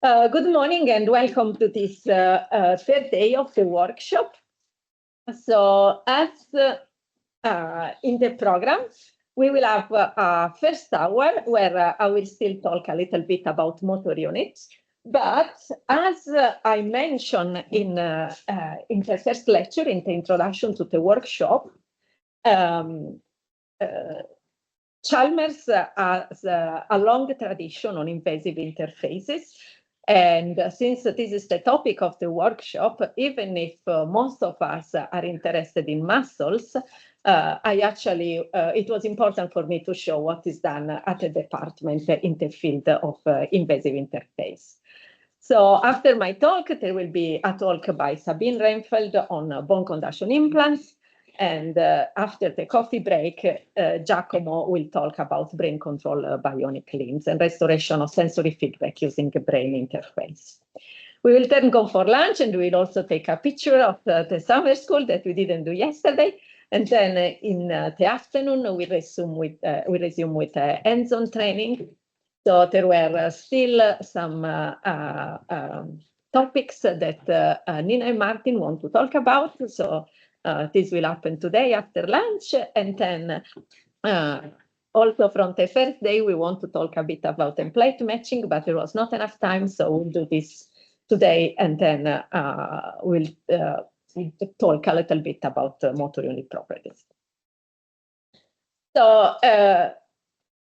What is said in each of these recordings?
Good morning and welcome to this third day of the workshop. So as in the program, we will have a first hour where I will still talk a little bit about motor units. But as I mentioned in the first lecture, in the introduction to the workshop, Chalmers has a long tradition on invasive interfaces. And since this is the topic of the workshop, even if most of us are interested in muscles, it was important for me to show what is done at the department in the field of invasive interface. So after my talk, there will be a talk by Sabine Reinfeld on bone conduction implants. And after the coffee break, Giacomo will talk about brain control bionic limbs and restoration of sensory feedback using the brain interface. We will then go for lunch, and we will also take a picture of the summer school that we didn't do yesterday. And then in the afternoon, we resume with hands-on training. So there were still some topics that Nina and Martin want to talk about. So this will happen today after lunch. And then also from the first day, we want to talk a bit about template matching, but there was not enough time. So we'll do this today, and then we'll talk a little bit about motor unit properties. So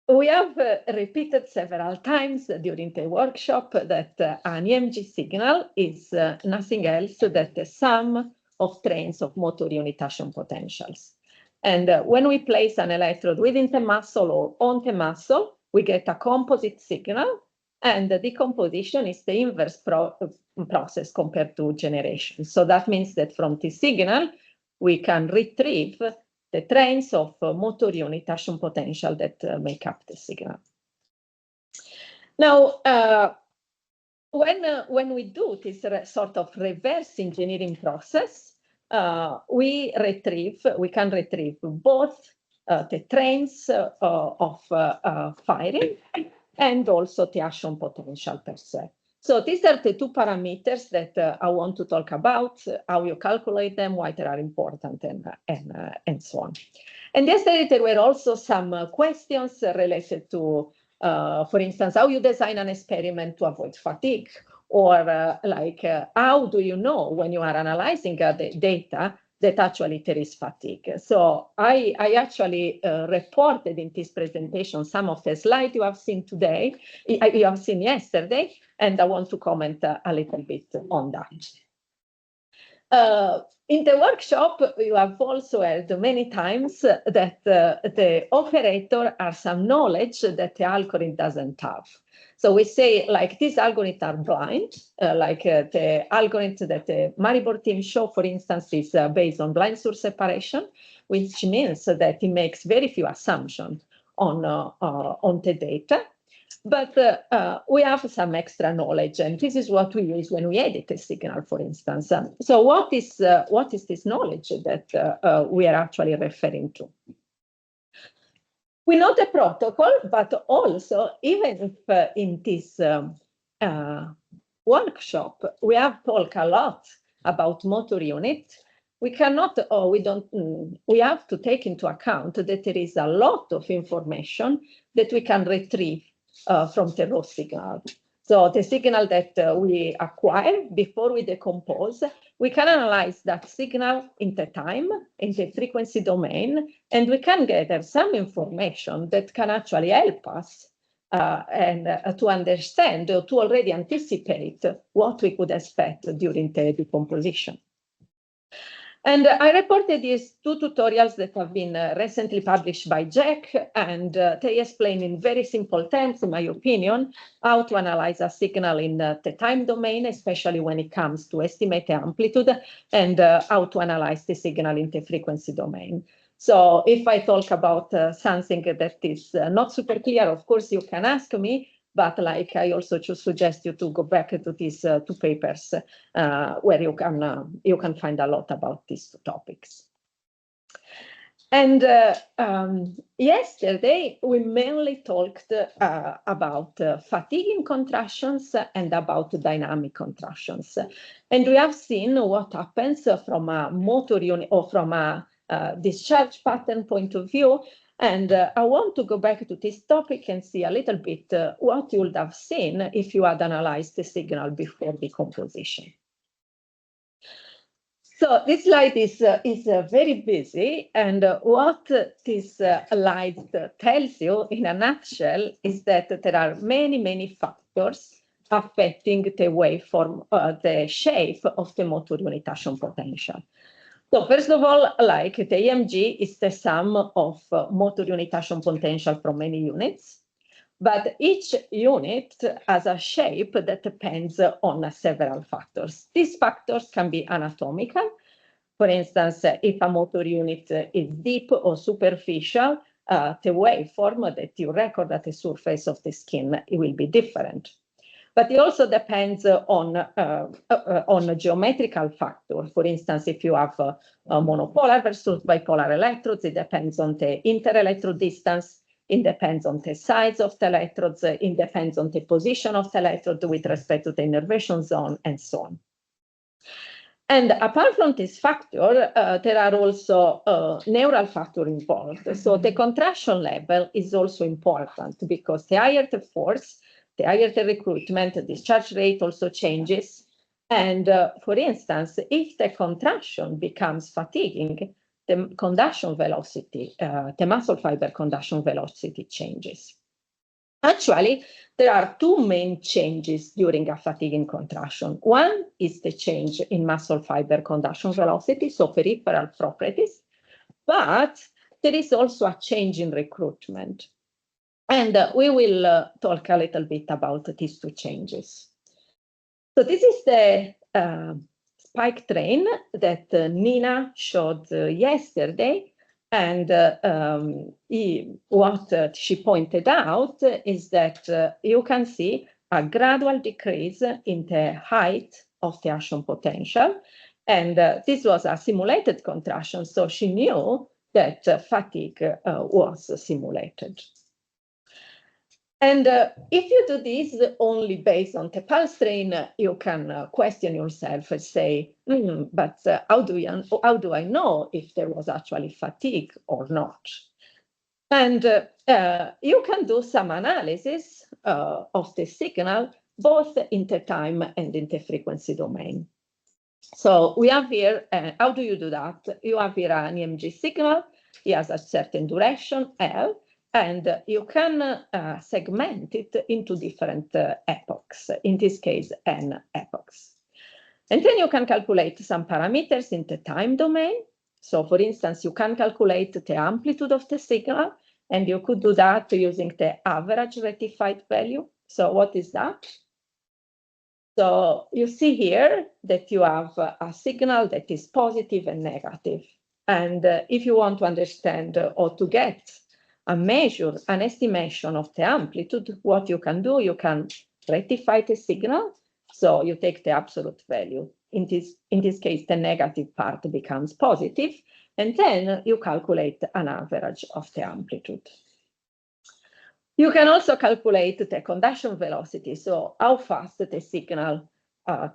we have repeated several times during the workshop that an EMG signal is nothing else than the sum of trains of motor unit action potentials. And when we place an electrode within the muscle or on the muscle, we get a composite signal, and the decomposition is the inverse process compared to generation. So that means that from this signal, we can retrieve the trains of motor unit action potential that make up the signal. Now, when we do this sort of reverse engineering process, we can retrieve both the trains of firing and also the action potential per se. So these are the two parameters that I want to talk about, how you calculate them, why they are important, and so on. And yesterday there were also some questions related to, for instance, how you design an experiment to avoid fatigue, or how do you know when you are analyzing the data that actually there is fatigue. So I actually reported in this presentation some of the slides you have seen today, you have seen yesterday, and I want to comment a little bit on that. In the workshop, you have also heard many times that the operator has some knowledge that the algorithm doesn't have. So we say, like, these algorithms are blind, the algorithm that the Maribor team show, for instance, is based on blind source separation, which means that it makes very few assumptions on the data. But we have some extra knowledge, and this is what we use when we edit a signal, for instance. So what is this knowledge that we are actually referring to? We know the protocol, but also, even if in this workshop we have talked a lot about motor unit, we cannot, or we don't, we have to take into account that there is a lot of information that we can retrieve from the raw signal. So the signal that we acquire before we decompose, we can analyze that signal in the time, in the frequency domain, and we can gather some information that can actually help us and to understand or to already anticipate what we could expect during the decomposition. And I reported these two tutorials that have been recently published by Jack, and they explain in very simple terms, in my opinion, how to analyze a signal in the time domain, especially when it comes to estimate the amplitude, and how to analyze the signal in the frequency domain. So if I talk about something that is not super clear, of course, you can ask me. But like, I also suggest you to go back to these two papers where you can find a lot about these two topics. And yesterday, we mainly talked about fatiguing contractions and about dynamic contractions. And we have seen what happens from a motor unit or from a discharge pattern point of view. And I want to go back to this topic and see a little bit what you would have seen if you had analyzed the signal before decomposition. So this slide is very busy, and what this slide tells you in a nutshell is that there are many factors affecting the waveform, the shape of the motor unit action potential. So first of all, like the EMG is the sum of motor unit action potential from many units, but each unit has a shape that depends on several factors. These factors can be anatomical. For instance, if a motor unit is deep or superficial, the waveform that you record at the surface of the skin, it will be different. But it also depends on a geometrical factor. For instance, if you have a monopolar versus bipolar electrodes, it depends on the inter-electrode distance. It depends on the size of the electrodes. It depends on the position of the electrode with respect to the innervation zone, and so on. And apart from this factor, there are also neural factors involved. So the contraction level is also important because the higher the force, the higher the recruitment, the discharge rate also changes. And for instance, if the contraction becomes fatiguing, the conduction velocity, the muscle fiber conduction velocity changes. Actually, there are two main changes during a fatiguing contraction. One is the change in muscle fiber conduction velocity, so peripheral properties, but there is also a change in recruitment. And we will talk a little bit about these two changes. So this is the spike train that Nina showed yesterday. And what she pointed out is that you can see a gradual decrease in the height of the action potential. And this was a simulated contraction, so she knew that fatigue was simulated. And if you do this only based on the pulse train, you can question yourself and say, but how do I know if there was actually fatigue or not? And you can do some analysis of the signal, both in the time and in the frequency domain. So we have here, how do you do that? You have here an EMG signal. It has a certain duration, L. And you can segment it into different epochs, in this case, n epochs. And then you can calculate some parameters in the time domain. So for instance, you can calculate the amplitude of the signal, and you could do that using the average rectified value. So what is that? So you see here that you have a signal that is positive and negative. And if you want to understand or to get a measure, an estimation of the amplitude, what you can do, you can rectify the signal. So you take the absolute value. In this case, the negative part becomes positive, and then you calculate an average of the amplitude. You can also calculate the conduction velocity, so how fast the signal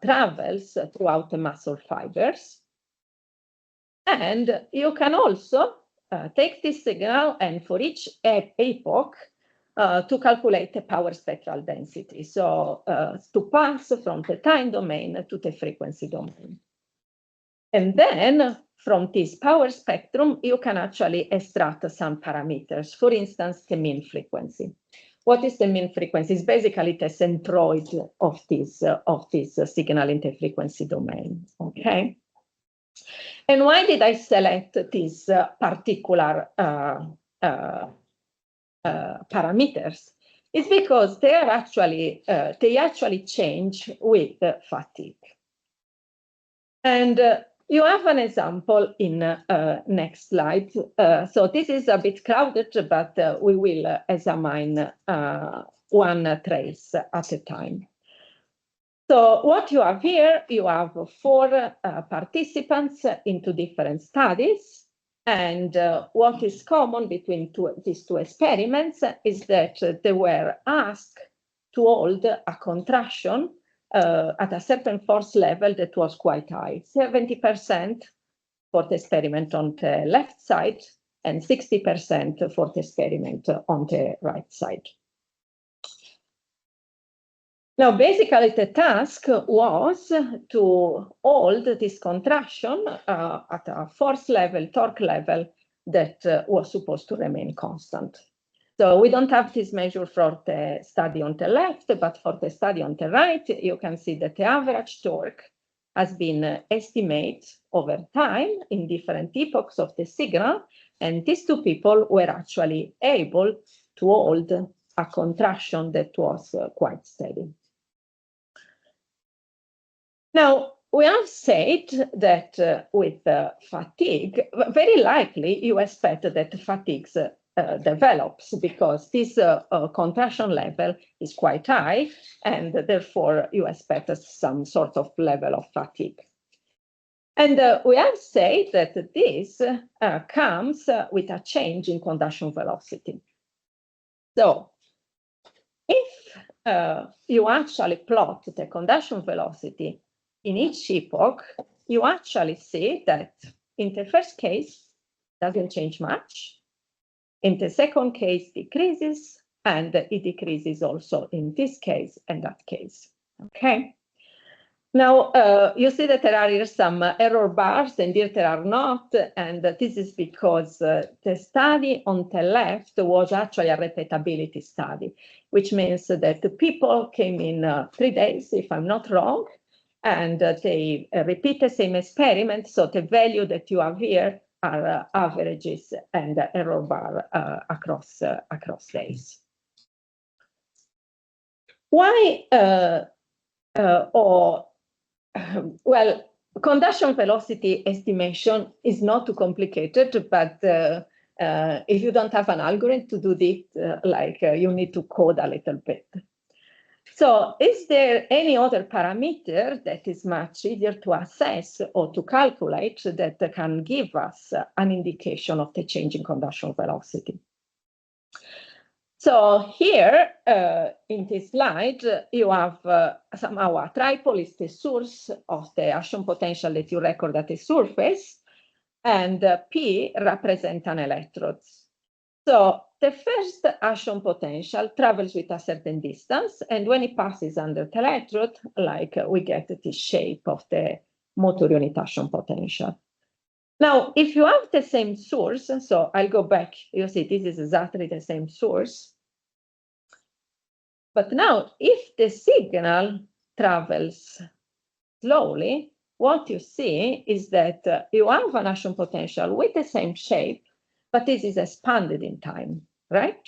travels throughout the muscle fibers. And you can also take this signal and for each epoch to calculate the power spectral density. So to pass from the time domain to the frequency domain. And then from this power spectrum, you can actually extract some parameters. For instance, the mean frequency. What is the mean frequency? It's basically the centroid of this signal in the frequency domain. Okay. And why did I select these particular parameters? It's because they actually change with fatigue. And you have an example in next slide. So this is a bit crowded, but we will examine one trace at a time. So what you have here, you have 4 participants into different studies, And what is common between these two experiments is that they were asked to hold a contraction at a certain force level that was quite high, 70% for the experiment on the left side and 60% for the experiment on the right side. Now, basically, the task was to hold this contraction at a force level, torque level that was supposed to remain constant. So we don't have this measure for the study on the left, but for the study on the right, you can see that the average torque has been estimated over time in different epochs of the signal, and these two people were actually able to hold a contraction that was quite steady. Now, we have said that with fatigue, very likely you expect that fatigue develops because this contraction level is quite high, and therefore you expect some sort of level of fatigue. And we have said that this comes with a change in conduction velocity. So if you actually plot the conduction velocity in each epoch, you actually see that in the first case, it doesn't change much. In the second case, decreases, and it decreases also in this case and that case. Okay. Now, you see that there are here some error bars, and here there are not, and this is because the study on the left was actually a repeatability study, which means that the people came in 3 days, if I'm not wrong, and they repeat the same experiment. So the value that you have here are averages and error bar across days. Why? Well, conduction velocity estimation is not too complicated, but if you don't have an algorithm to do this, you need to code a little bit. So is there any other parameter that is much easier to assess or to calculate that can give us an indication of the change in conduction velocity? So here in this slide, you have somehow a tripole is the source of the action potential that you record at the surface, and P represents an electrode. So the first action potential travels with a certain distance, and when it passes under the electrode, we get this shape of the motor unit action potential. Now, if you have the same source, so I'll go back, you see this is exactly the same source. But now, if the signal travels slowly, what you see is that you have an action potential with the same shape, but this is expanded in time, right?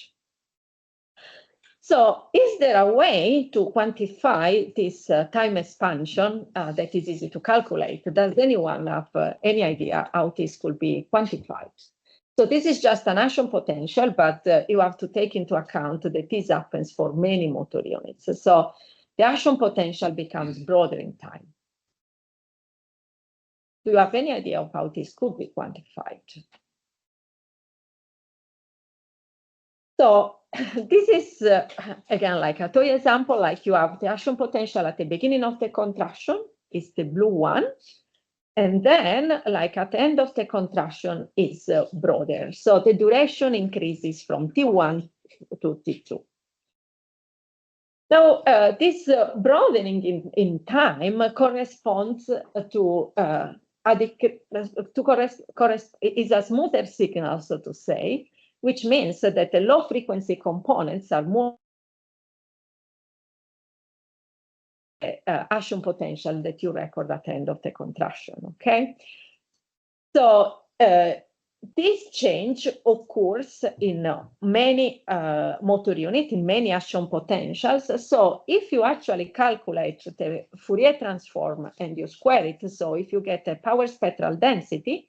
So is there a way to quantify this time expansion that is easy to calculate? Does anyone have any idea how this could be quantified? So this is just an action potential, but you have to take into account that this happens for many motor units. So the action potential becomes broader in time. Do you have any idea of how this could be quantified? So this is, again, like a toy example, like you have the action potential at the beginning of the contraction, is the blue one. And then, like at the end of the contraction, is broader. So the duration increases from T1 to T2. Now, this broadening in time corresponds to is a smoother signal, so to say, which means that the low frequency components are more action potential that you record at the end of the contraction, okay? So this change occurs in many motor units, in many action potentials. So if you actually calculate the Fourier transform and you square it, so if you get a power spectral density,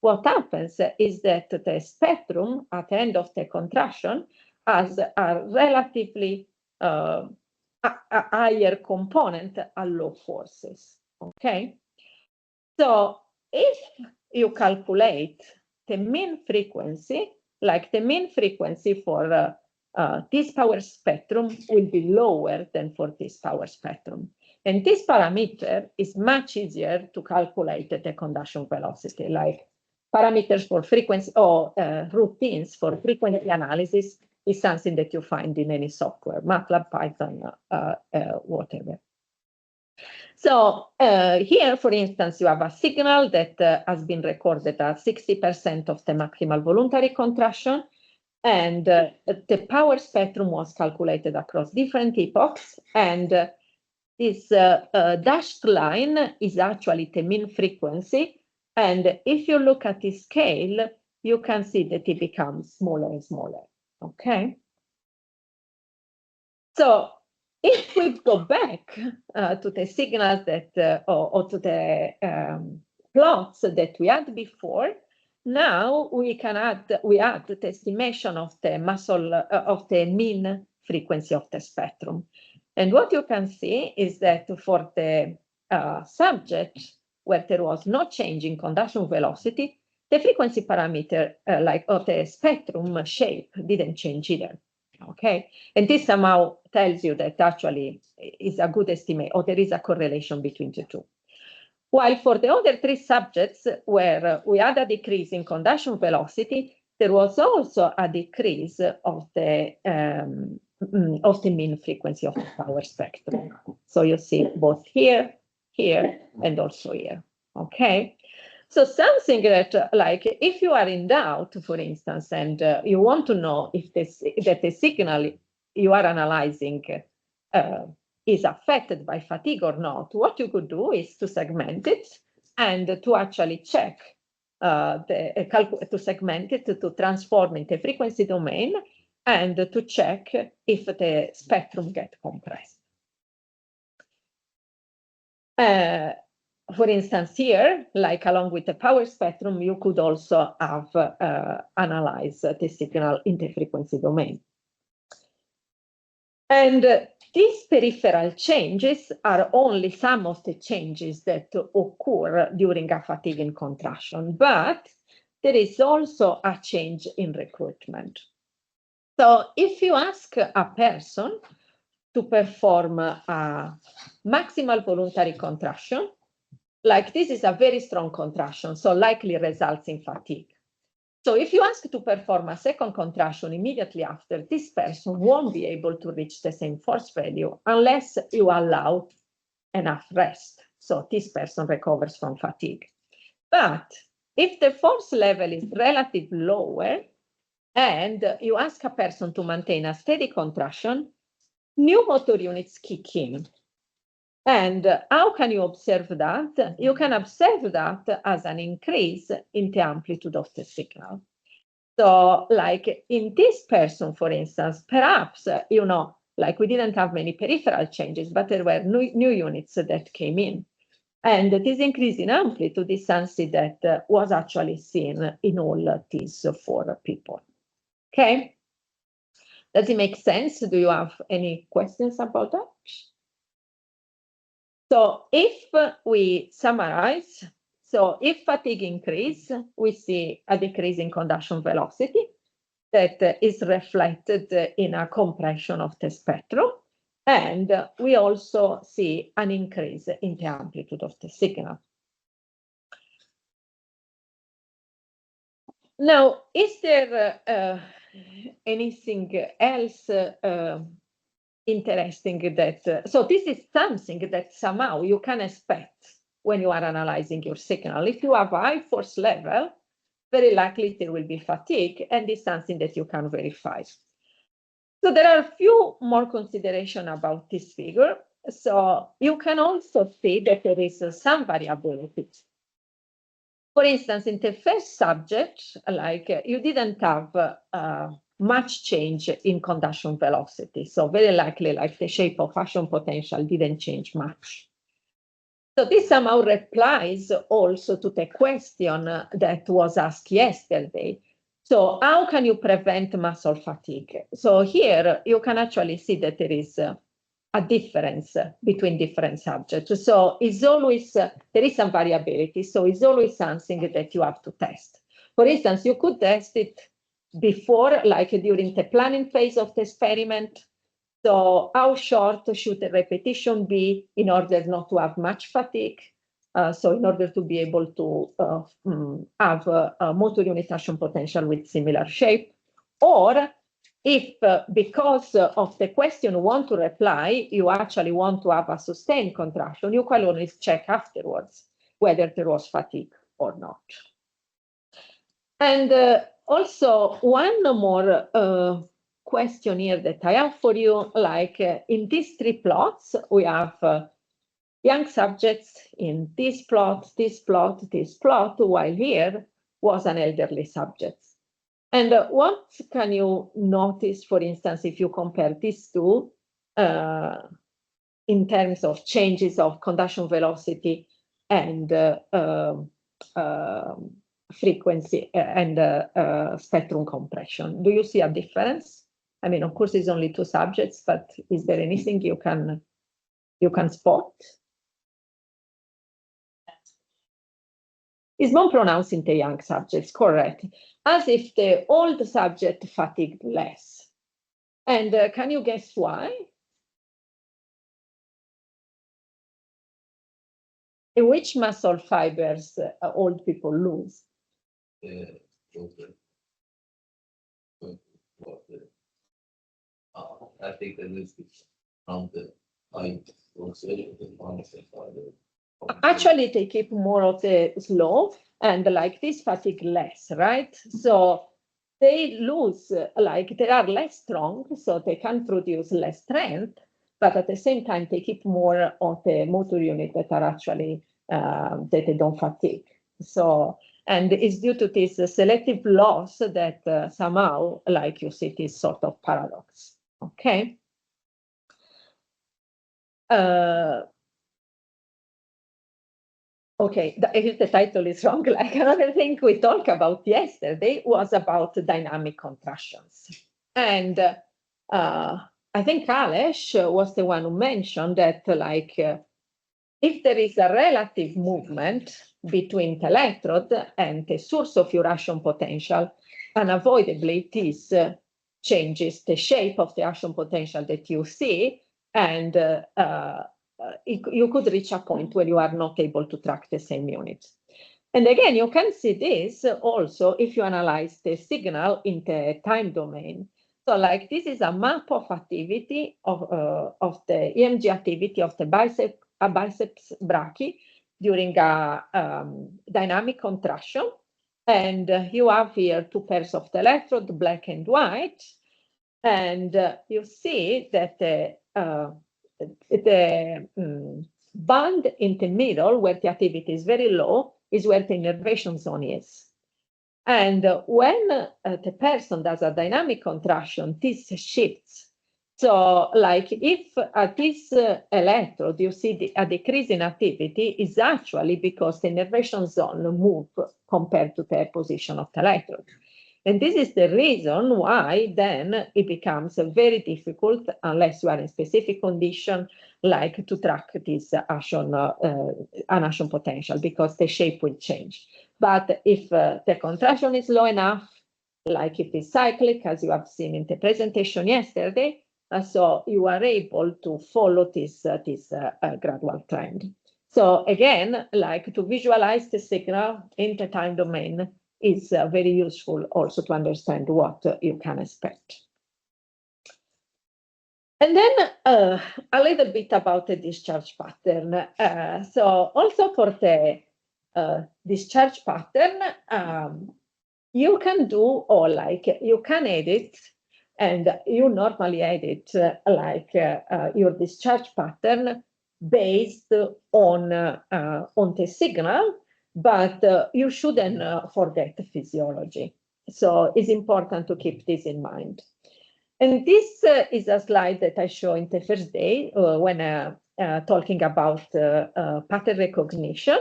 what happens is that the spectrum at the end of the contraction has a relatively a higher component at low forces, okay? So if you calculate the mean frequency, like the mean frequency for this power spectrum will be lower than for this power spectrum. And this parameter is much easier to calculate the conduction velocity, like parameters for frequency or routines for frequency analysis is something that you find in any software, MATLAB, Python, whatever. So here, for instance, you have a signal that has been recorded at 60% of the maximal voluntary contraction, and the power spectrum was calculated across different epochs, and this dashed line is actually the mean frequency, and if you look at the scale, you can see that it becomes smaller and smaller, okay? So if we go back to the signals that, or to the plots that we had before, now we add the estimation of the muscle, of the mean frequency of the spectrum. And what you can see is that for the subject where there was no change in conduction velocity, the frequency parameter, of the spectrum shape didn't change either. Okay, and this somehow tells you that actually is a good estimate, or there is a correlation between the two. While for the other three subjects where we had a decrease in conduction velocity, there was also a decrease of the mean frequency of the power spectrum. So you see both here, here, and also here. Okay. So something that, like, if you are in doubt, for instance, and you want to know if that the signal you are analyzing is affected by fatigue or not, what you could do is to segment it and to actually check to segment it, to transform into frequency domain, and to check if the spectrum gets compressed. For instance, here, like along with the power spectrum, you could also have analyzed the signal in the frequency domain. And these peripheral changes are only some of the changes that occur during a fatiguing contraction, but there is also a change in recruitment. So if you ask a person to perform a maximal voluntary contraction, like this is a very strong contraction, so likely results in fatigue. So if you ask to perform a second contraction immediately after, this person won't be able to reach the same force value unless you allow enough rest. So this person recovers from fatigue. But if the force level is relatively lower and you ask a person to maintain a steady contraction, new motor units kick in. And how can you observe that? You can observe that as an increase in the amplitude of the signal. So like in this person, for instance, perhaps, like we didn't have many peripheral changes, but there were new units that came in. And this increase in amplitude is something that was actually seen in all these 4 people. Okay? Does it make sense? Do you have any questions about that? So if we summarize, so if fatigue increase, we see a decrease in conduction velocity that is reflected in a compression of the spectrum, and we also see an increase in the amplitude of the signal. Now, is there anything else interesting that, so this is something that somehow you can expect when you are analyzing your signal. If you have a high force level, very likely there will be fatigue, and it's something that you can verify. So there are a few more considerations about this figure. So you can also see that there is some variability. For instance, in the first subject, like you didn't have much change in conduction velocity. So very likely, like the shape of action potential didn't change much. So this somehow replies also to the question that was asked yesterday. So how can you prevent muscle fatigue? So here you can actually see that there is a difference between different subjects. So it's always, there is some variability. So it's always something that you have to test. For instance, you could test it before, like during the planning phase of the experiment. So how short should the repetition be in order not to have much fatigue? So in order to be able to have a motor unit action potential with similar shape, or if because of the question you want to reply, you actually want to have a sustained contraction, you can always check afterwards whether there was fatigue or not. And also one more question here that I have for you, like in these three plots, we have young subjects in this plot, this plot, this plot, while here was an elderly subject. And what can you notice, for instance, if you compare these two in terms of changes of conduction velocity and frequency and spectrum compression? Do you see a difference? I mean, of course, it's only two subjects, but is there anything you can spot? It's more pronounced in the young subjects, correct? As if the old subject fatigued less. And can you guess why? In which muscle fibers old people lose? I think they lose from the height. Actually, they keep more of the slow and like this fatigue less, right? So they lose, like they are less strong, so they can produce less strength, but at the same time, they keep more of the motor unit that are actually, that they don't fatigue. So, and it's due to this selective loss that somehow, like you see, this sort of paradox, okay? Okay, if the title is wrong, like another thing we talked about yesterday was about dynamic contractions. And I think Alesh was the one who mentioned that, like, if there is a relative movement between the electrode and the source of your action potential, unavoidably this changes the shape of the action potential that you see, and you could reach a point where you are not able to track the same unit. And again, you can see this also if you analyze the signal in the time domain. So like this is a map of activity of the EMG activity of the biceps brachii during a dynamic contraction. And you have here two pairs of the electrode, black and white. And you see that the band in the middle, where the activity is very low, is where the innervation zone is. And when the person does a dynamic contraction, this shifts. So like if at this electrode, you see a decrease in activity is actually because the innervation zone moves compared to the position of the electrode. And this is the reason why then it becomes very difficult, unless you are in specific condition, like to track this action, an action potential, because the shape will change. But if the contraction is low enough, like if it's cyclic, as you have seen in the presentation yesterday, so you are able to follow this gradual trend. So again, like to visualize the signal in the time domain is very useful also to understand what you can expect. And then a little bit about the discharge pattern. So also for the discharge pattern, you can do, or like you can edit, and you normally edit like your discharge pattern based on the signal, but you shouldn't forget physiology. So it's important to keep this in mind. And this is a slide that I show in the first day when talking about pattern recognition.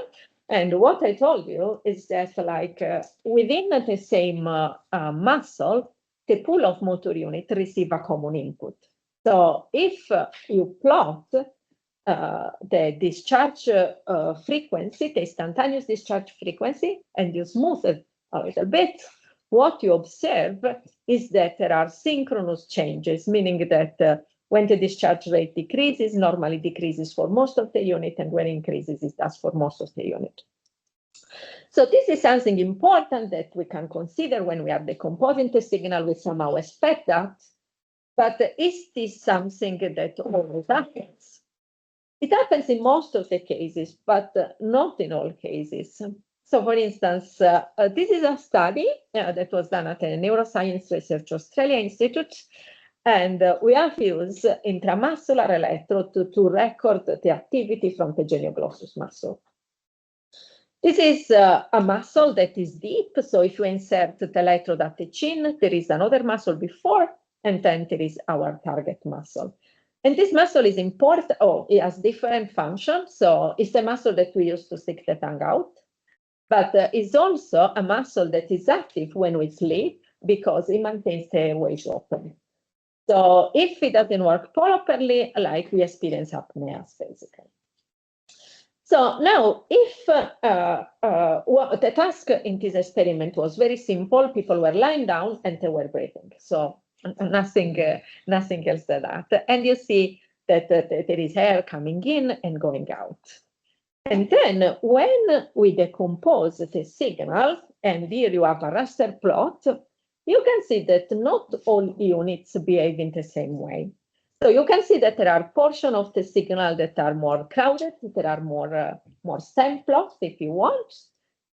And what I told you is that like within the same muscle, the pool of motor units receive a common input. So if you plot the discharge frequency, the instantaneous discharge frequency, and you smooth it a little bit, what you observe is that there are synchronous changes, meaning that when the discharge rate decreases, normally decreases for most of the unit, and when it increases, it does for most of the unit. So this is something important that we can consider when we are decomposing the signal. We somehow expect that, but is this something that always happens? It happens in most of the cases, but not in all cases. So for instance, this is a study that was done at the Neuroscience Research Australia Institute, and we have used intramuscular electrode to record the activity from the genioglossus muscle. This is a muscle that is deep, so if you insert the electrode at the chin, there is another muscle before, and then there is our target muscle. And this muscle is important, it has different functions, so it's the muscle that we use to stick the tongue out, but it's also a muscle that is active when we sleep because it maintains the airways open. So if it doesn't work properly, like we experience apneas, basically. So now, if the task in this experiment was very simple, people were lying down and they were breathing. So nothing else than that. And you see that there is air coming in and going out. And then when we decompose the signal, and here you have a raster plot, you can see that not all units behave in the same way. So you can see that there are portions of the signal that are more crowded, there are more stem plots if you want.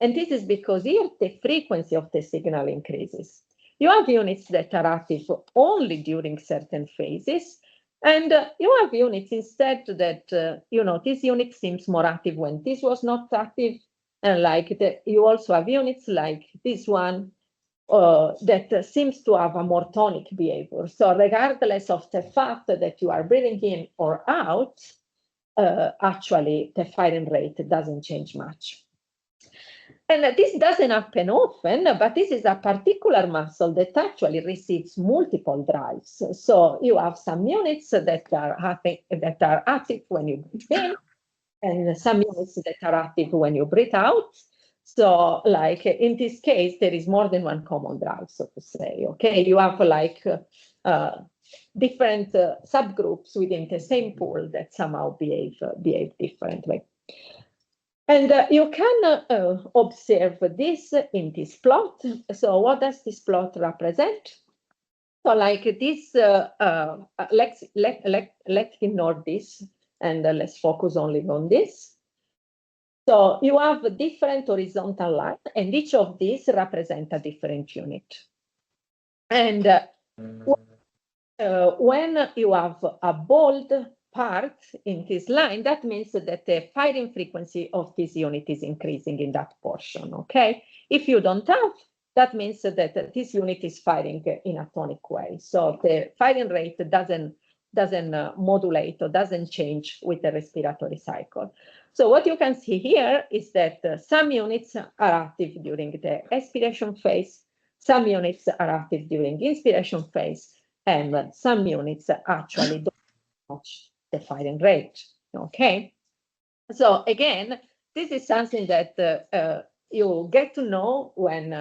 And this is because here the frequency of the signal increases. You have units that are active only during certain phases, and you have units instead that, this unit seems more active when this was not active. And you also have units like this one that seems to have a more tonic behavior. So regardless of the fact that you are breathing in or out, actually the firing rate doesn't change much. And this doesn't happen often, but this is a particular muscle that actually receives multiple drives. So you have some units that are active when you breathe in, and some units that are active when you breathe out. So like in this case, there is more than one common drive, so to say, okay? You have different subgroups within the same pool that somehow behave differently. And you can observe this in this plot. So what does this plot represent? So like this, let's ignore this and let's focus only on this. So you have a different horizontal line, and each of these represent a different unit. And when you have a bold part in this line, that means that the firing frequency of this unit is increasing in that portion, okay? If you don't have, that means that this unit is firing in a tonic way. So the firing rate doesn't modulate or doesn't change with the respiratory cycle. So what you can see here is that some units are active during the expiration phase, some units are active during inspiration phase, and some units actually don't match the firing rate, okay? So again, this is something that you get to know when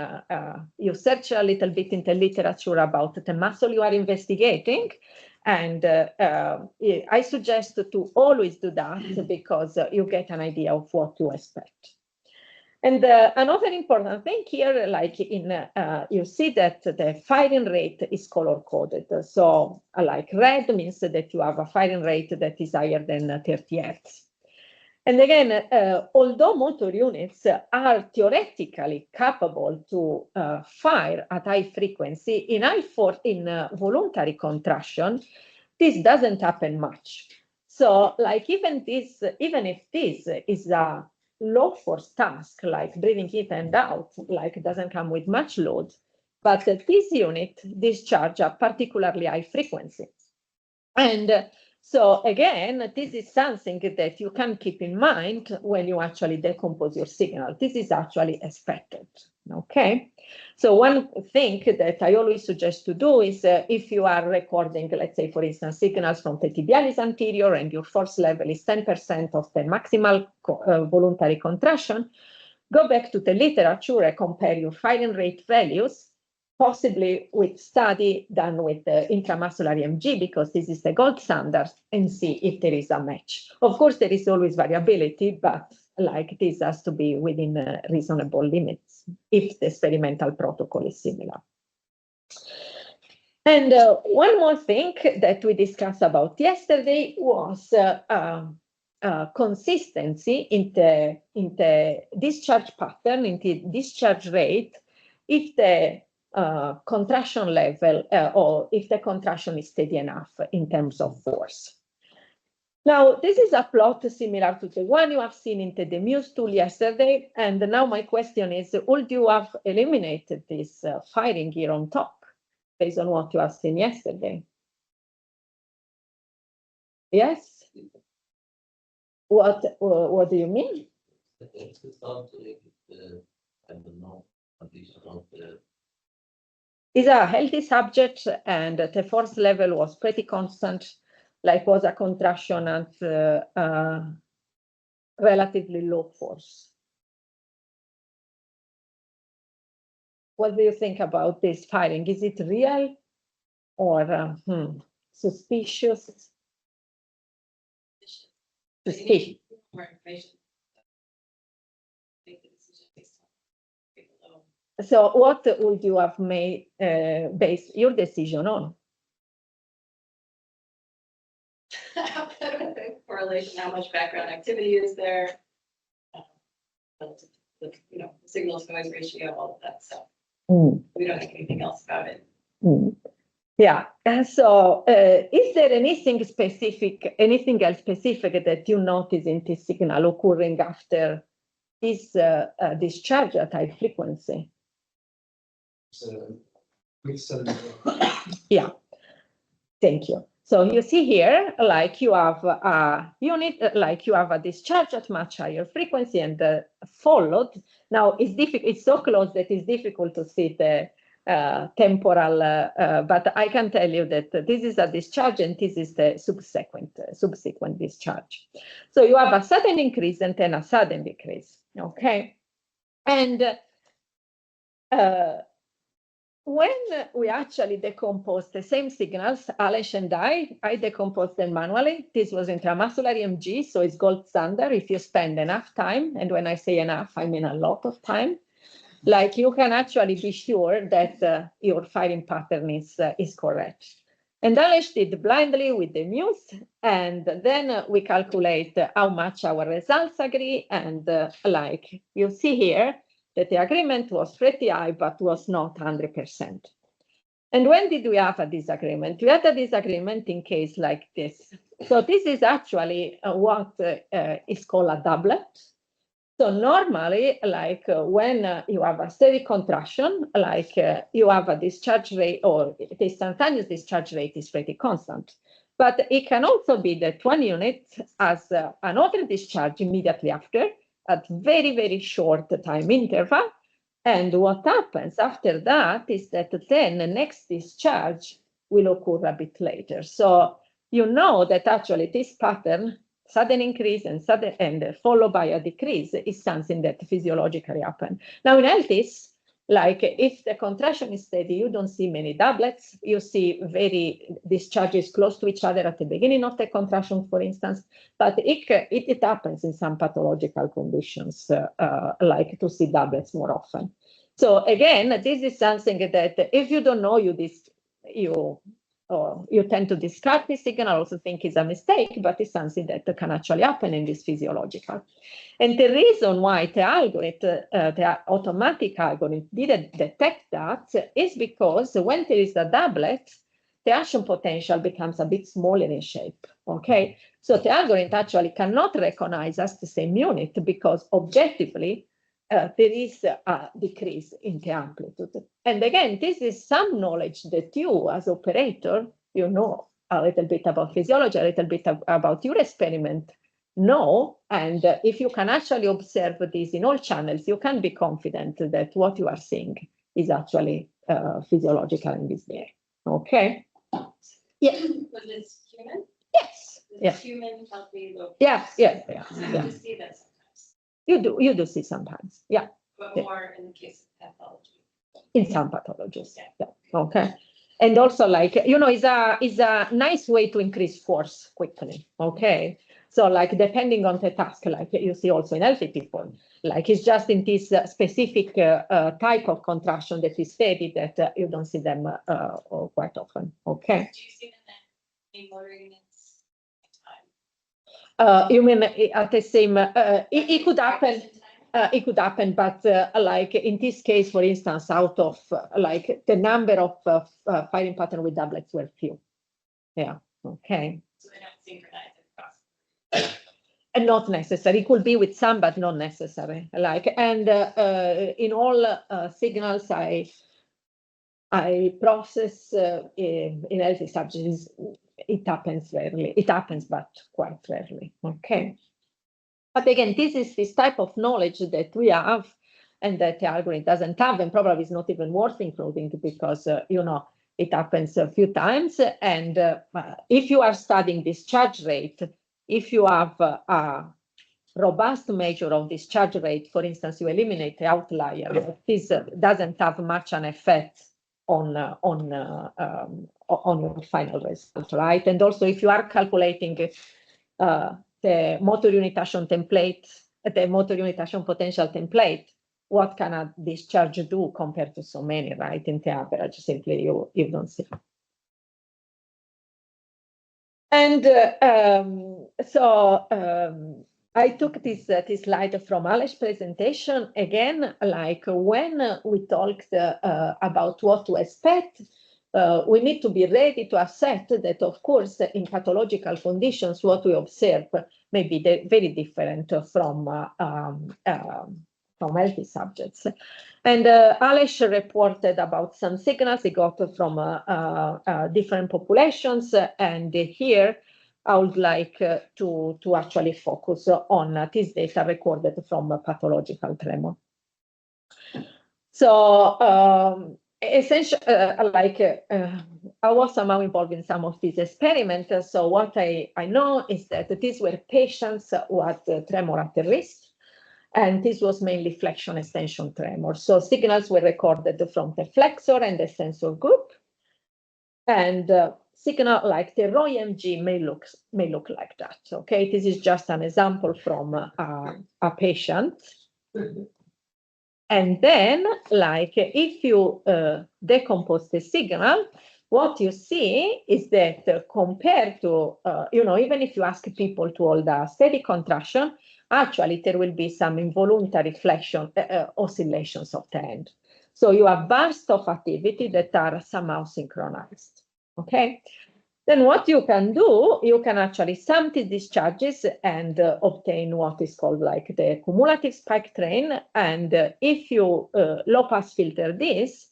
you search a little bit in the literature about the muscle you are investigating. And I suggest to always do that because you get an idea of what to expect. And another important thing here, like you see that the firing rate is color coded. So like red means that you have a firing rate that is higher than 30 Hertz. And again, although motor units are theoretically capable to fire at high frequency in voluntary contraction, this doesn't happen much. So like even if this is a low force task, like breathing in and out, like it doesn't come with much load, but this unit discharge a particularly high frequency. And so again, this is something that you can keep in mind when you actually decompose your signal. This is actually expected, okay? So one thing that I always suggest to do is if you are recording, let's say, for instance, signals from the tibialis anterior and your force level is 10% of the maximal voluntary contraction, go back to the literature and compare your firing rate values, possibly with study done with the intramuscular EMG, because this is the gold standard, and see if there is a match. Of course, there is always variability, but like this has to be within reasonable limits if the experimental protocol is similar. And one more thing that we discussed about yesterday was consistency in the discharge pattern, in the discharge rate, if the contraction level or if the contraction is steady enough in terms of force. Now, this is a plot similar to the one you have seen in the Muse tool yesterday. And now my question is, would you have eliminated this firing here on top based on what you have seen yesterday? Yes? What do you mean? Is a healthy subject, and the force level was pretty constant, like was a contraction at relatively low force. What do you think about this firing? Is it real or suspicious? Suspicious. More information. So what would you have made based your decision on? Correlation, how much background activity is there? The signal to noise ratio, all of that stuff. We don't think anything else about it. Yeah. So, is there anything else specific that you notice in this signal occurring after this discharge at high frequency? Yeah. Thank you. So you see here, like you have a unit, like you have a discharge at much higher frequency and followed. Now it's difficult, it's so close that it's difficult to see the temporal, but I can tell you that this is a discharge and this is the subsequent discharge. So you have a sudden increase and then a sudden decrease, okay? And when we actually decompose the same signals, Alesh and I decomposed them manually. This was intramuscular EMG, so it's gold standard if you spend enough time. And when I say enough, I mean a lot of time. Like you can actually be sure that your firing pattern is correct. And Alesh did blindly with the Muse, and then we calculate how much our results agree. And like you see here, that the agreement was pretty high, but was not 100%. And when did we have a disagreement? We had a disagreement in case like this. So this is actually what is called a doublet. So normally, like when you have a steady contraction, like you have a discharge rate, or the instantaneous discharge rate is pretty constant. But it can also be that one unit has another discharge immediately after, at very, very short time interval. And what happens after that is that then the next discharge will occur a bit later. So you know that actually this pattern, sudden increase and followed by a decrease, is something that physiologically happens. Now in healthies, like if the contraction is steady, you don't see many doublets. You see very discharges close to each other at the beginning of the contraction, for instance, but it happens in some pathological conditions, like to see doublets more often. So again, this is something that if you don't know, you tend to discard this signal, also think it's a mistake, but it's something that can actually happen in this physiological. And the reason why the algorithm, the automatic algorithm didn't detect that is because when there is a doublet, the action potential becomes a bit smaller in shape, okay? So the algorithm actually cannot recognize as the same unit because objectively, there is a decrease in the amplitude. And again, this is some knowledge that you as operator, you know a little bit about physiology, a little bit about your experiment, know. And if you can actually observe this in all channels, you can be confident that what you are seeing is actually physiological in this way. Okay? Yeah. Was this human? Yes. Yeah. Human healthy low. Yeah. I just see that sometimes. You do see sometimes, yeah. But Yeah. more in the case of pathology. In some pathologies, yeah. Okay. And also, like, you know, is a nice way to increase force quickly. Okay. So, like, depending on the task, like you see also in healthy people, like it's just in this specific type of contraction that is steady that you don't see them quite often. Okay. Do you see them in motor units You mean at the same? It could happen. It could happen, but like in this case, for instance, out of like the number of firing pattern with doublets were few. Yeah. Okay. So they don't synchronize across. And not necessary. It could be with some, but not necessary. Like, and in all signals I process in healthy subjects, it happens rarely. It happens, but quite rarely. Okay. But again, this is this type of knowledge that we have and that the algorithm doesn't have, and probably is not even worth including because, you know, it happens a few times. And if you are studying discharge rate, if you have a robust measure of discharge rate, for instance, you eliminate the outlier, this doesn't have much an effect on your final result, right? And also, if you are calculating the motor unit action template, the motor unit action potential template, what can a discharge do compared to so many, right? In the average, simply you don't see. And I took this slide from Alex's presentation again, like when we talked about what to expect, we need to be ready to accept that, of course, in pathological conditions, what we observe may be very different from healthy subjects. And Alex reported about some signals he got from different populations, and here I would like to actually focus on this data recorded from pathological tremor. So essentially, I was somehow involved in some of these experiments. So what I know is that these were patients who had tremor at the wrist, and this was mainly flexion extension tremor. So signals were recorded from the flexor and the sensor group, and signal like the ROI-MG may look like that. Okay, this is just an example from a patient. And then, like, if you decompose the signal, what you see is that compared to, you know, even if you ask people to hold a steady contraction, actually there will be some involuntary flexion oscillations of the hand. So you have bursts of activity that are somehow synchronized. Okay. Then what you can do, you can actually sum these discharges and obtain what is called like the cumulative spike train. And if you low pass filter this,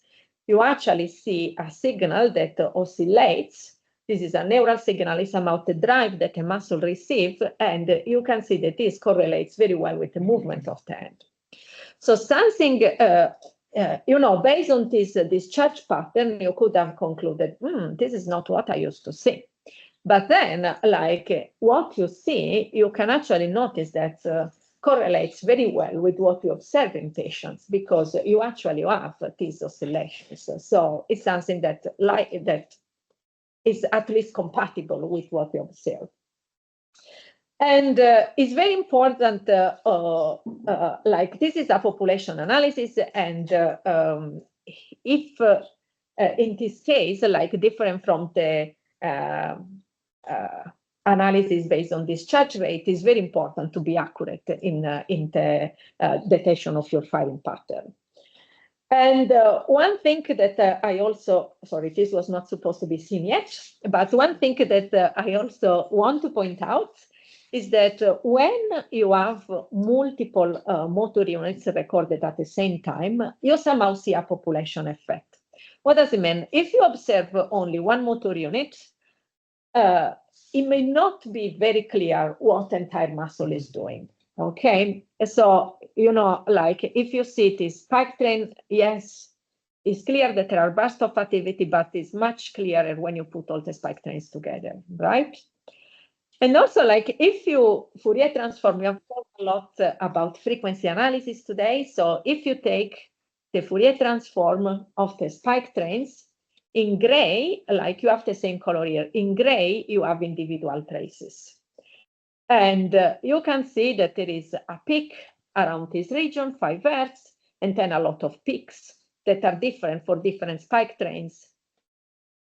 you actually see a signal that oscillates. This is a neural signal, it's about the drive that a muscle receives, and you can see that this correlates very well with the movement of the hand. So something, you know, based on this discharge pattern, you could have concluded, this is not what I used to see. But then, like what you see, you can actually notice that correlates very well with what you observe in patients, because you actually have these oscillations. So it's something that is at least compatible with what we observe. And it's very important, like this is a population analysis, and if in this case, like different from the analysis based on discharge rate, is very important to be accurate in the detection of your firing pattern. And one thing that I also, sorry, this was not supposed to be seen yet, but one thing that I also want to point out is that when you have multiple motor units recorded at the same time, you somehow see a population effect. What does it mean? If you observe only one motor unit, it may not be very clear what the entire muscle is doing. Okay, so, you know, like if you see this spike train, yes, it's clear that there are bursts of activity, but it's much clearer when you put all the spike trains together, right? And also, like if you Fourier transform your lot about frequency analysis today. So if you take the Fourier transform of the spike trains, in gray, like you have the same color here, in gray, you have individual traces. And you can see that there is a peak around this region, 5 Hertz, and then a lot of peaks that are different for different spike trains.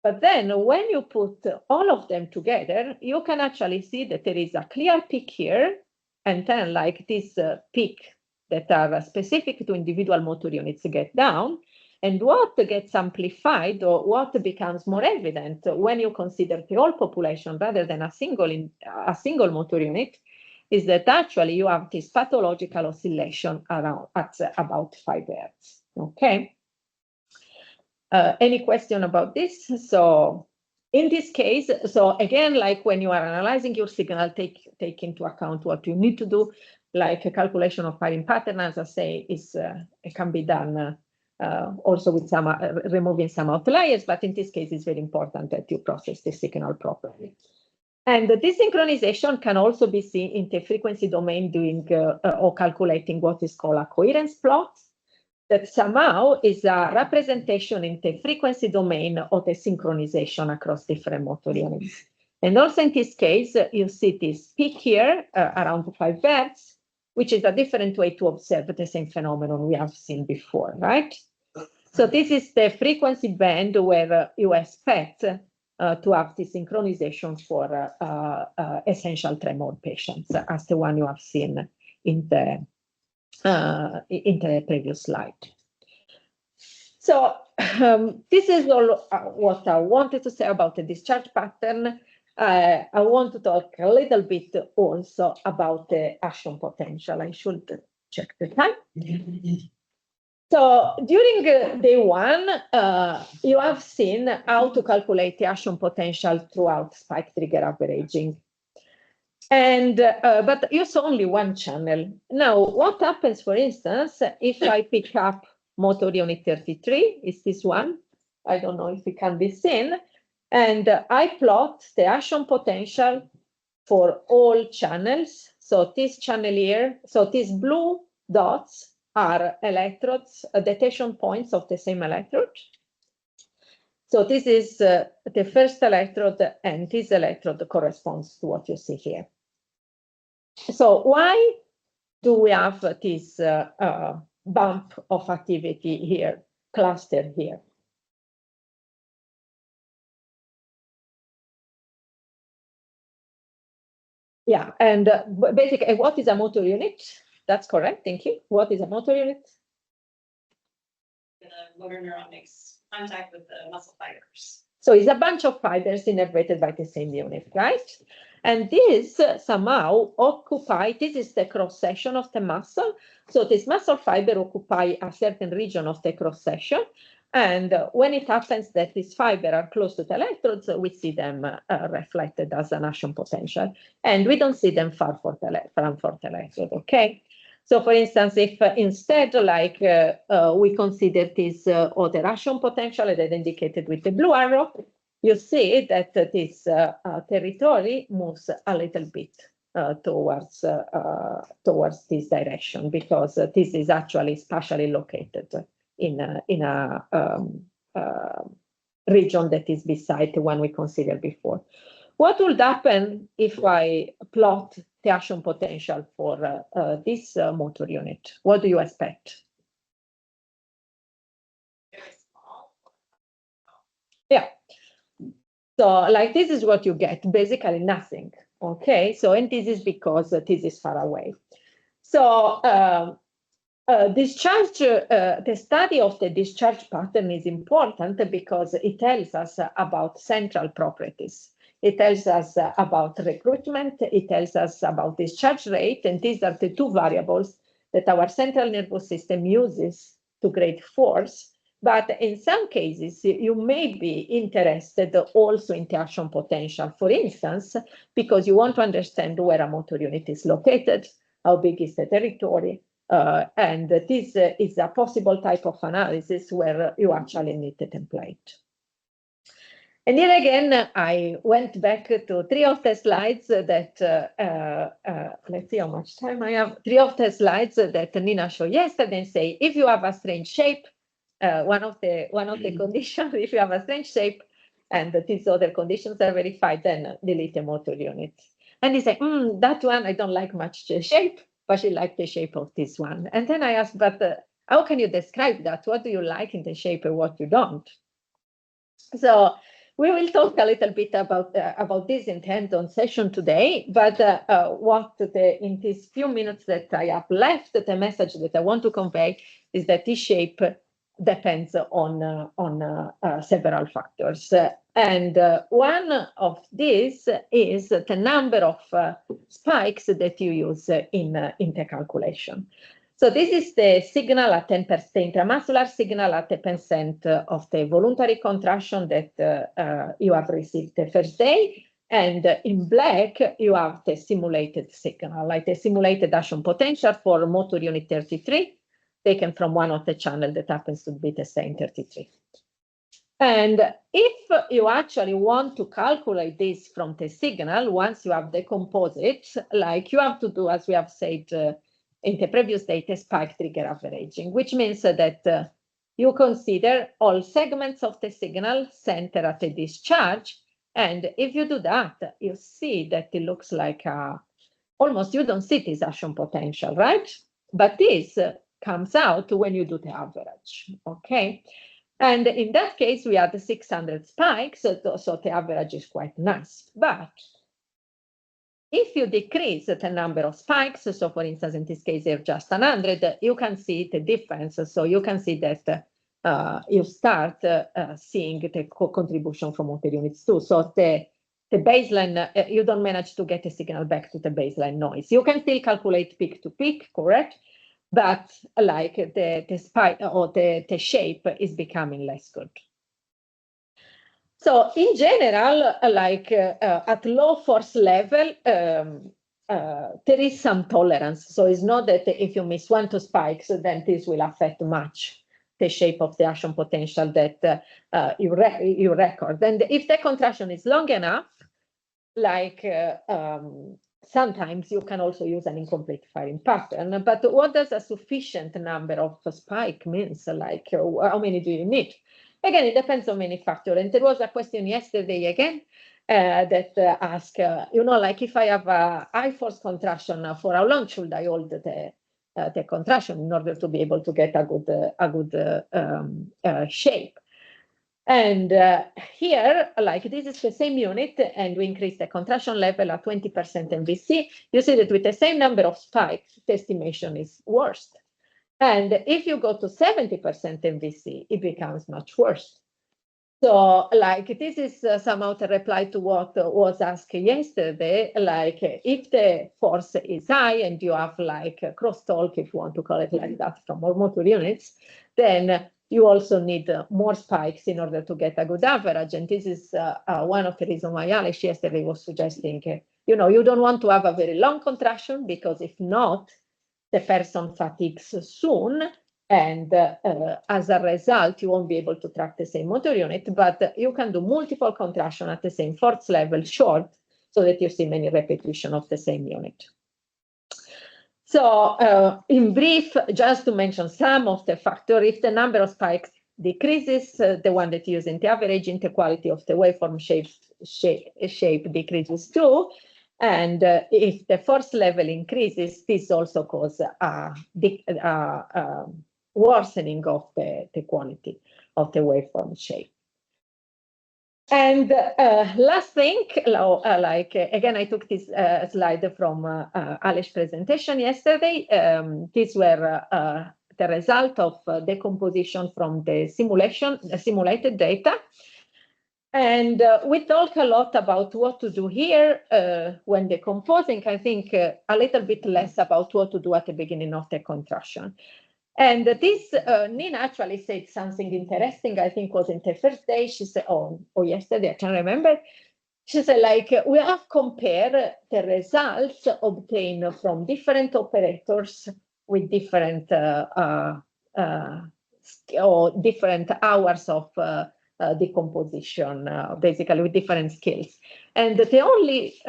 But then when you put all of them together, you can actually see that there is a clear peak here, and then like this peak that are specific to individual motor units get down. And what gets amplified, or what becomes more evident when you consider the whole population rather than a single motor unit, is that actually you have this pathological oscillation around at about 5 Hertz. Okay. Any question about this? So in this case, so again, like when you are analyzing your signal, take into account what you need to do, like a calculation of firing pattern, as I say, it can be done also with some removing some outliers, but in this case, it's very important that you process the signal properly. And this synchronization can also be seen in the frequency domain doing or calculating what is called a coherence plot, that somehow is a representation in the frequency domain of the synchronization across different motor units. And also in this case, you see this peak here around 5 Hertz, which is a different way to observe the same phenomenon we have seen before, right? So this is the frequency band where you expect to have the synchronization for essential tremor patients, as the one you have seen in the previous slide. So this is all what I wanted to say about the discharge pattern. I want to talk a little bit also about the action potential. I should check the time. So during day one, you have seen how to calculate the action potential throughout spike trigger averaging. And but you saw only one channel. Now, what happens, for instance, if I pick up motor unit 33, is this one? I don't know if it can be seen. And I plot the action potential for all channels. So this channel here, so these blue dots are electrodes, detection points of the same electrode. So this is the first electrode, and this electrode corresponds to what you see here. So why do we have this bump of activity here, clustered here? Yeah, and basically, what is a motor unit? That's correct, thank you. What is a motor unit? The motor neuron makes contact with the muscle fibers. So it's a bunch of fibers innervated by the same unit, right? And this somehow occupy, this is the cross section of the muscle. So this muscle fiber occupy a certain region of the cross section. And when it happens that these fibers are close to the electrodes, we see them reflected as an action potential. And we don't see them far from the electrode, okay? So for instance, if instead, like we consider this other action potential that indicated with the blue arrow, you see that this territory moves a little bit towards this direction, because this is actually spatially located in a region that is beside the one we considered before. What would happen if I plot the action potential for this motor unit? What do you expect? Very small. Yeah. So like this is what you get, basically nothing. Okay, so and this is because this is far away. So discharge, the study of the discharge pattern is important because it tells us about central properties. It tells us about recruitment, it tells us about discharge rate, and these are the two variables that our central nervous system uses to grade force. But in some cases, you may be interested also in the action potential, for instance, because you want to understand where a motor unit is located, how big is the territory, and this is a possible type of analysis where you actually need the template. And here again, I went back to 3 of the slides that, let's see how much time I have, 3 of the slides that Nina showed yesterday and say, if you have a strange shape, one of the conditions, if you have a strange shape and these other conditions are verified, then delete the motor unit. And he said, that one, I don't like much the shape, but she liked the shape of this one. And then I asked, but how can you describe that? What do you like in the shape and what you don't? So we will talk a little bit about this in the hands-on session today, but in these few minutes that I have left, the message that I want to convey is that this shape depends on several factors. And one of these is the number of spikes that you use in the calculation. So this is the signal at 10%, intramuscular signal at 10% of the voluntary contraction that you have received the first day. And in black, you have the simulated signal, like the simulated action potential for motor unit 33, taken from one of the channels that happens to be the same 33. And if you actually want to calculate this from the signal, once you have decomposed it, like you have to do, as we have said in the previous data, spike trigger averaging, which means that you consider all segments of the signal center at the discharge. And if you do that, you see that it looks like almost you don't see this action potential, right? But this comes out when you do the average, okay? And in that case, we had 600 spikes, so the average is quite nice. But if you decrease the number of spikes, so for instance, in this case, they're just 100, you can see the difference. So you can see that you start seeing the contribution from motor units too. So the baseline, you don't manage to get a signal back to the baseline noise. You can still calculate peak to peak, correct? But like the spike or the shape is becoming less good. So in general, like at low force level, there is some tolerance. So it's not that if you miss 1 to spikes, then this will affect much the shape of the action potential that you record. And if the contraction is long enough, like sometimes you can also use an incomplete firing pattern. But what does a sufficient number of spike means? Like how many do you need? Again, it depends on many factors. And there was a question yesterday again that asked, like if I have a high force contraction, for how long should I hold the contraction in order to be able to get a good shape? And here, like this is the same unit, and we increase the contraction level at 20% MVC. You see that with the same number of spikes, the estimation is worse. And if you go to 70% MVC, it becomes much worse. So like this is somehow a reply to what was asked yesterday, like if the force is high and you have like crosstalk, if you want to call it like that, from all motor units, then you also need more spikes in order to get a good average. And this is one of the reasons why Alex yesterday was suggesting, you don't want to have a very long contraction, because if not, the person fatigues soon. And as a result, you won't be able to track the same motor unit, but you can do multiple contraction at the same force level short, so that you see many repetitions of the same unit. So in brief, just to mention some of the factors, if the number of spikes decreases, the one that you use in the averaging, the quality of the waveform shape decreases too. And if the force level increases, this also causes a worsening of the quality of the waveform shape. And last thing, again, I took this slide from Alex's presentation yesterday. These were the result of decomposition from the simulated data. And we talk a lot about what to do here when decomposing. I think a little bit less about what to do at the beginning of the contraction. And this, Nina actually said something interesting, I think was in the first day. She said, or yesterday, I can't remember. She said, like, we have compared the results obtained from different operators with different or different hours of decomposition, basically with different skills. And the only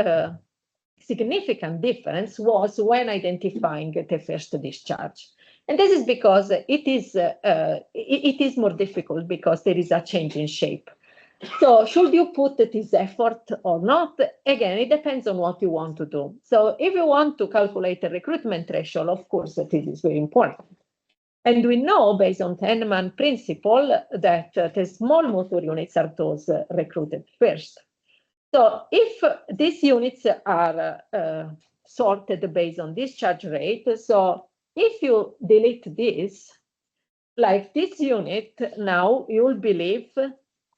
significant difference was when identifying the first discharge. And this is because it is more difficult because there is a change in shape. So should you put this effort or not? Again, it depends on what you want to do. So if you want to calculate the recruitment threshold, of course, this is very important. And we know, based on Tenman principle, that the small motor units are those recruited first. So if these units are sorted based on discharge rate, so if you delete this, like this unit, now you'll believe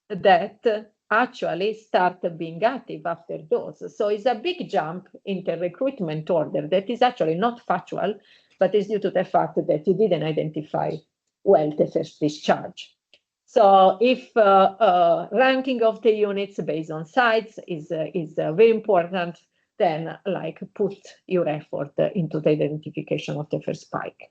that actually start being active after those. So it's a big jump in the recruitment order that is actually not factual, but is due to the fact that you didn't identify well the first discharge. So if ranking of the units based on size is very important, then like put your effort into the identification of the first spike.